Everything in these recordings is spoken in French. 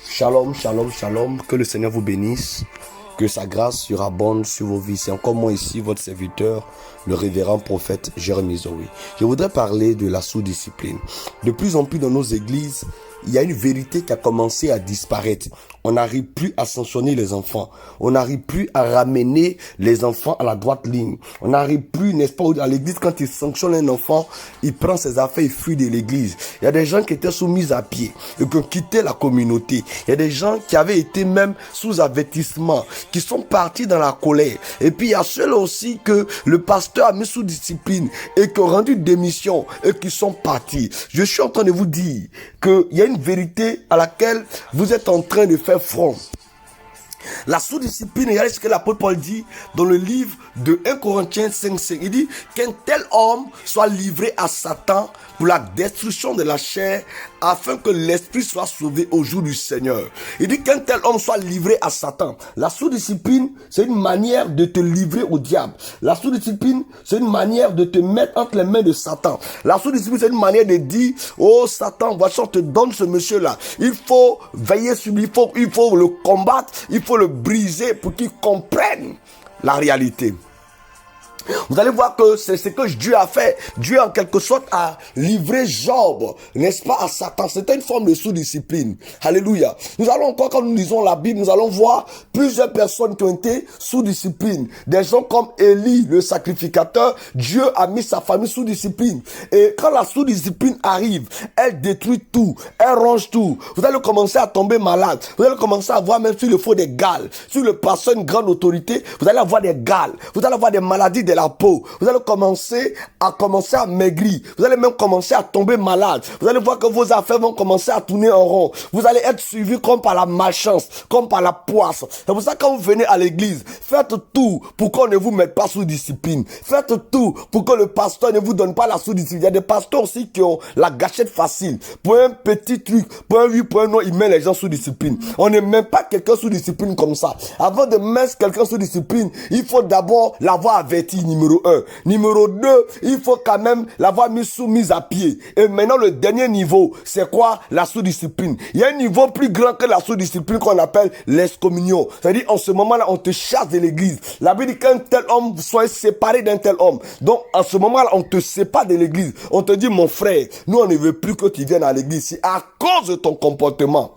Shalom, shalom, shalom. Que le Seigneur vous bénisse. Que sa grâce surabonde sur vos vies. C'est encore moi ici, votre serviteur, le révérend prophète Jérémie Zoé. Je voudrais parler de la sous-discipline. De plus en plus dans nos églises, il y a une vérité qui a commencé à disparaître. On n'arrive plus à sanctionner les enfants. On n'arrive plus à ramener les enfants à la droite ligne. On n'arrive plus, n'est-ce pas, à l'église, quand il sanctionne un enfant, il prend ses affaires, il fuit de l'église. Il y a des gens qui étaient soumis à pied et qui ont quitté la communauté. Il y a des gens qui avaient été même sous avertissement, qui sont partis dans la colère. Et puis il y a ceux-là aussi que le pasteur a mis sous discipline et qui ont rendu démission et qui sont partis. Je suis en train de vous dire qu'il y a une vérité à laquelle vous êtes en train de faire front. La sous-discipline, regardez ce que l'apôtre Paul dit dans le livre de 1 Corinthiens 5:5. Il dit qu'un tel homme soit livré à Satan pour la destruction de la chair, afin que l'esprit soit sauvé au jour du Seigneur. Il dit qu'un tel homme soit livré à Satan. La sous-discipline, c'est une manière de te livrer au diable. La sous-discipline, c'est une manière de te mettre entre les mains de Satan. La sous-discipline, c'est une manière de dire, oh Satan, voici on te donne ce monsieur-là. Il faut veiller sur lui, il faut le combattre, il faut le briser pour qu'il comprenne la réalité. Vous allez voir que c'est ce que Dieu a fait. Dieu, en quelque sorte, a livré Job, n'est-ce pas, à Satan. C'était une forme de sous-discipline. Alléluia. Nous allons encore, quand nous lisons la Bible, nous allons voir plusieurs personnes qui ont été sous discipline. Des gens comme Élie, le sacrificateur. Dieu a mis sa famille sous discipline. Et quand la sous-discipline arrive, elle détruit tout. Elle ronge tout. Vous allez commencer à tomber malade. Vous allez commencer à avoir, même s'il le faut, des gales. Si le pasteur a une grande autorité, vous allez avoir des gales. Vous allez avoir des maladies de la peau. Vous allez commencer à maigrir. Vous allez même commencer à tomber malade. Vous allez voir que vos affaires vont commencer à tourner en rond. Vous allez être suivi comme par la malchance, comme par la poisse. C'est pour ça que quand vous venez à l'église, faites tout pour qu'on ne vous mette pas sous discipline. Faites tout pour que le pasteur ne vous donne pas la sous-discipline. Il y a des pasteurs aussi qui ont la gâchette facile. Pour un petit truc, pour un oui, pour un non, ils mettent les gens sous discipline. On ne met pas quelqu'un sous discipline comme ça. Avant de mettre quelqu'un sous discipline, il faut d'abord l'avoir averti. Numéro 1. Numéro 2, il faut quand même l'avoir mise à pied. Et maintenant, le dernier niveau, c'est quoi? La sous-discipline. Il y a un niveau plus grand que la sous-discipline qu'on appelle l'excommunion. C'est-à-dire, en ce moment-là, on te chasse de l'église. La Bible dit qu'un tel homme soit séparé d'un tel homme. Donc, en ce moment-là, on te sépare de l'église. On te dit, mon frère, nous, on ne veut plus que tu viennes à l'église. C'est à cause de ton comportement.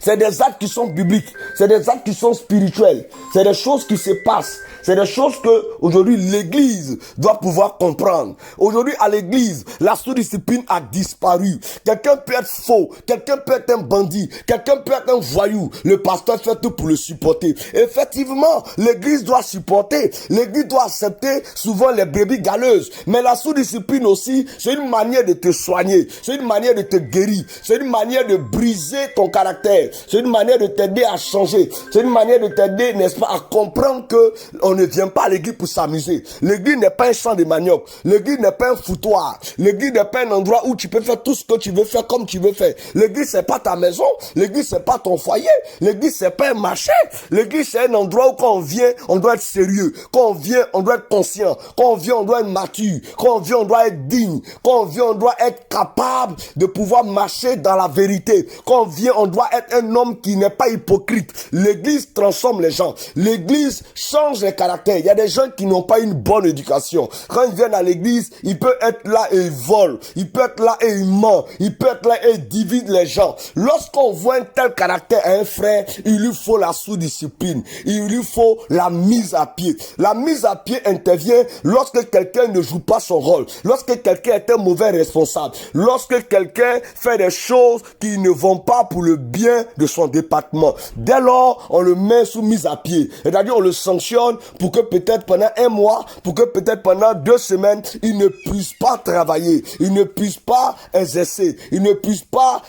C'est des actes qui sont bibliques. C'est des actes qui sont spirituels. C'est des choses qui se passent. C'est des choses que aujourd'hui l'église doit pouvoir comprendre. Aujourd'hui à l'église, la sous-discipline a disparu. Quelqu'un peut être faux, quelqu'un peut être un bandit, quelqu'un peut être un voyou. Le pasteur fait tout pour le supporter. Effectivement, l'église doit supporter. L'église doit accepter souvent les brebis galeuses. Mais la sous-discipline aussi, c'est une manière de te soigner. C'est une manière de te guérir. C'est une manière de briser ton caractère. C'est une manière de t'aider à changer. C'est une manière de t'aider, n'est-ce pas, à comprendre que on ne vient pas à l'église pour s'amuser. L'église n'est pas un champ de manioc. L'église n'est pas un foutoir. L'église n'est pas un endroit où tu peux faire tout ce que tu veux faire comme tu veux faire. L'église, c'est pas ta maison. L'église, c'est pas ton foyer. L'église, c'est pas un marché. L'église, c'est un endroit où quand on vient, on doit être sérieux. Quand on vient, on doit être conscient. Quand on vient, on doit être mature. Quand on vient, on doit être digne. Quand on vient, on doit être capable de pouvoir marcher dans la vérité. Quand on vient, on doit être un homme qui n'est pas hypocrite. L'église transforme les gens. L'église change les caractères. Il y a des gens qui n'ont pas une bonne éducation. Quand ils viennent à l'église, il peut être là et il vole. Il peut être là et il ment. Il peut être là et il divise les gens. Lorsqu'on voit un tel caractère à un frère, il lui faut la sous-discipline. Il lui faut la mise à pied. La mise à pied intervient lorsque quelqu'un ne joue pas son rôle. Lorsque quelqu'un est un mauvais responsable. Lorsque quelqu'un fait des choses qui ne vont pas pour le bien de son département. Dès lors, on le met sous mise à pied. C'est-à-dire, on le sanctionne pour que peut-être pendant un mois, pour que peut-être pendant 2 semaines, il ne puisse pas travailler. Il ne puisse pas exercer. Il ne puisse pas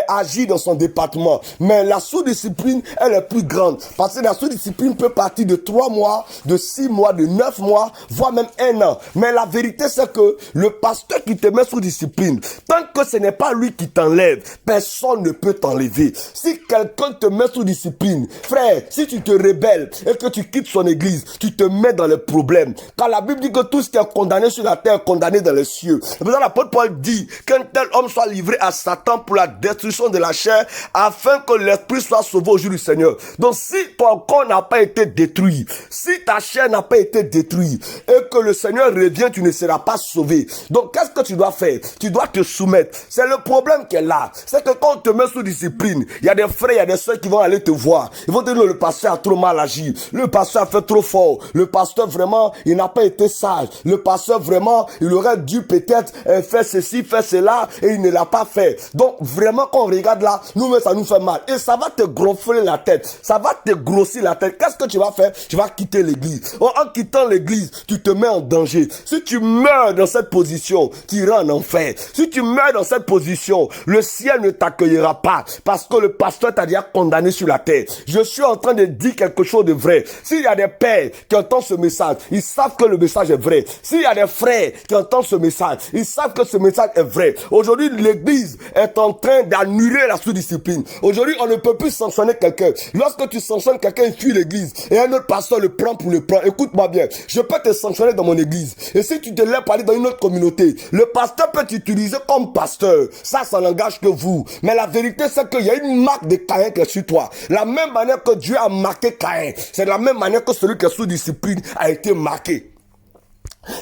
agir dans son département. Mais la sous-discipline, elle est plus grande. Parce que la sous-discipline peut partir de 3 mois, de 6 mois, de 9 mois, voire même 1 an. Mais la vérité, c'est que le pasteur qui te met sous discipline, tant que ce n'est pas lui qui t'enlève, personne ne peut t'enlever. Si Si quelqu'un te met sous discipline, frère, si tu te rebelles et que tu quittes son église, tu te mets dans les problèmes. Quand la Bible dit que tout ce qui est condamné sur la terre est condamné dans les cieux. C'est pour ça que l'apôtre Paul dit qu'un tel homme soit livré à Satan pour la destruction de la chair, afin que l'esprit soit sauvé au jour du Seigneur. Donc si ton corps n'a pas été détruit, si ta chair n'a pas été détruite, et que le Seigneur revient, tu ne seras pas sauvé. Donc qu'est-ce que tu dois faire? Tu dois te soumettre. C'est le problème qui est là. C'est que quand on te met sous discipline, il y a des frères, il y a des soeurs qui vont aller te voir. Ils vont te dire, le pasteur a trop mal agi. Le pasteur a fait trop fort. Le pasteur vraiment, il n'a pas été sage. Le pasteur vraiment, il aurait dû peut-être faire ceci, faire cela, et il ne l'a pas fait. Donc vraiment, quand on regarde là, nous, ça nous fait mal. Et ça va te gonfler la tête. Ça va te grossir la tête. Qu'est-ce que tu vas faire? Tu vas quitter l'église. En quittant l'église, tu te mets en danger. Si tu meurs dans cette position, tu iras en enfer. Si tu meurs dans cette position, le ciel ne t'accueillera pas parce que le pasteur t'a déjà condamné sur la terre. Je suis en train de dire quelque chose de vrai. S'il y a des pères qui entendent ce message, ils savent que le message est vrai. S'il y a des frères qui entendent ce message, ils savent que ce message est vrai. Aujourd'hui, l'église est en train d'annuler la sous-discipline. Aujourd'hui, on ne peut plus sanctionner quelqu'un. Lorsque tu sanctionnes quelqu'un, il fuit l'église et un autre pasteur le prend pour le prendre. Écoute-moi bien, je peux te sanctionner dans mon église. Et si tu te lèves pour aller dans une autre communauté, le pasteur peut t'utiliser comme pasteur. Ça n'engage que vous. Mais la vérité, c'est qu'il y a une marque de Caïn qui est sur toi. La même manière que Dieu a marqué Caïn, c'est de la même manière que celui qui est sous discipline a été marqué.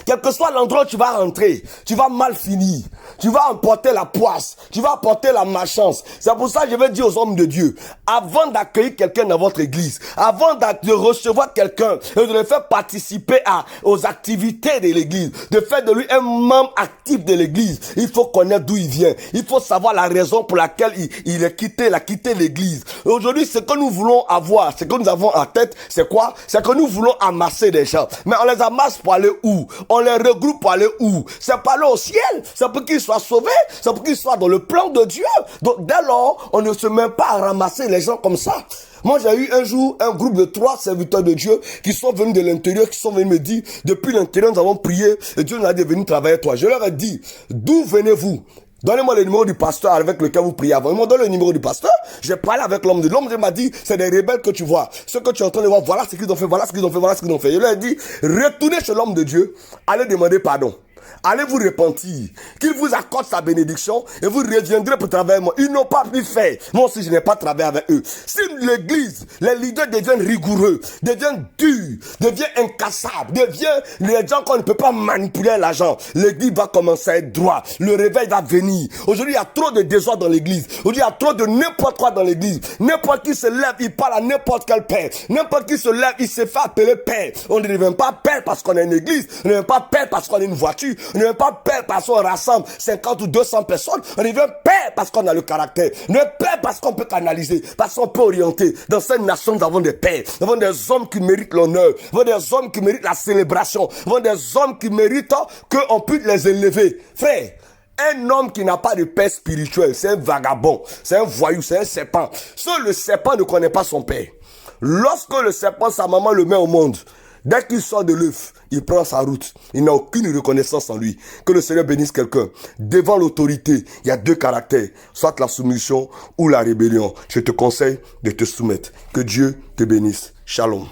Quel que soit l'endroit où tu vas rentrer, tu vas mal finir. Tu vas emporter la poisse. Tu vas emporter la malchance. C'est pour ça que je vais dire aux hommes de Dieu, avant d'accueillir quelqu'un dans votre église, avant de recevoir quelqu'un et de le faire participer aux activités de l'église, de faire de lui un membre actif de l'église, il faut connaître d'où il vient. Il faut savoir la raison pour laquelle il a quitté l'église. Aujourd'hui, ce que nous voulons avoir, ce que nous avons en tête, c'est quoi? C'est que nous voulons amasser des gens. Mais on les amasse pour aller où? On les regroupe pour aller où? C'est pour aller au ciel. C'est pour qu'ils soient sauvés. C'est pour qu'ils soient dans le plan de Dieu. Donc dès lors, on ne se met pas à ramasser les gens comme ça. Moi, j'ai eu un jour un groupe de 3 serviteurs de Dieu qui sont venus de l'intérieur, qui sont venus me dire, depuis l'intérieur, nous avons prié et Dieu nous a dit, venez travailler avec toi. Je leur ai dit, d'où venez-vous? Donnez-moi le numéro du pasteur avec lequel vous priez avant. Ils m'ont donné le numéro du pasteur. J'ai parlé avec l'homme de l'homme. Il m'a dit, c'est des rebelles que tu vois. Ce que tu es en train de voir, voilà ce qu'ils ont fait, voilà ce qu'ils ont fait, voilà ce qu'ils ont fait. Je leur ai dit, retournez chez l'homme de Dieu, allez demander pardon. Allez vous repentir, qu'il vous accorde sa bénédiction et vous reviendrez pour travailler avec moi. Ils n'ont pas pu faire. Moi aussi, je n'ai pas travaillé avec eux. Si l'église, les leaders deviennent rigoureux, deviennent durs, deviennent incassables, deviennent les gens qu'on ne peut pas manipuler l'argent, l'église va commencer à être droit. Le réveil va venir. Aujourd'hui, il y a trop de désordre dans l'église. Aujourd'hui, il y a trop de n'importe quoi dans l'église. N'importe qui se lève, il parle à n'importe quel père. N'importe qui se lève, il se fait appeler père. On ne devient pas père parce qu'on a une église. On ne devient pas père parce qu'on a une voiture. On ne devient pas père parce qu'on rassemble 50 ou 200 personnes. On devient père parce qu'on a le caractère. On devient père parce qu'on peut canaliser, parce qu'on peut orienter. Dans cette nation, nous avons des pères. Nous avons des hommes qui méritent l'honneur. Nous avons des hommes qui méritent la célébration. Nous avons des hommes qui méritent qu'on puisse les élever. Frère, un homme qui n'a pas de père spirituel, c'est un vagabond, c'est un voyou, c'est un serpent. Seul le serpent ne connaît pas son père. Lorsque le serpent, sa maman le met au monde, dès qu'il sort de l'œuf, il prend sa route. Il n'a aucune reconnaissance en lui. Que le Seigneur bénisse quelqu'un. Devant l'autorité, il y a 2 caractères. Soit la soumission ou la rébellion. Je te conseille de te soumettre. Que Dieu te bénisse. Shalom.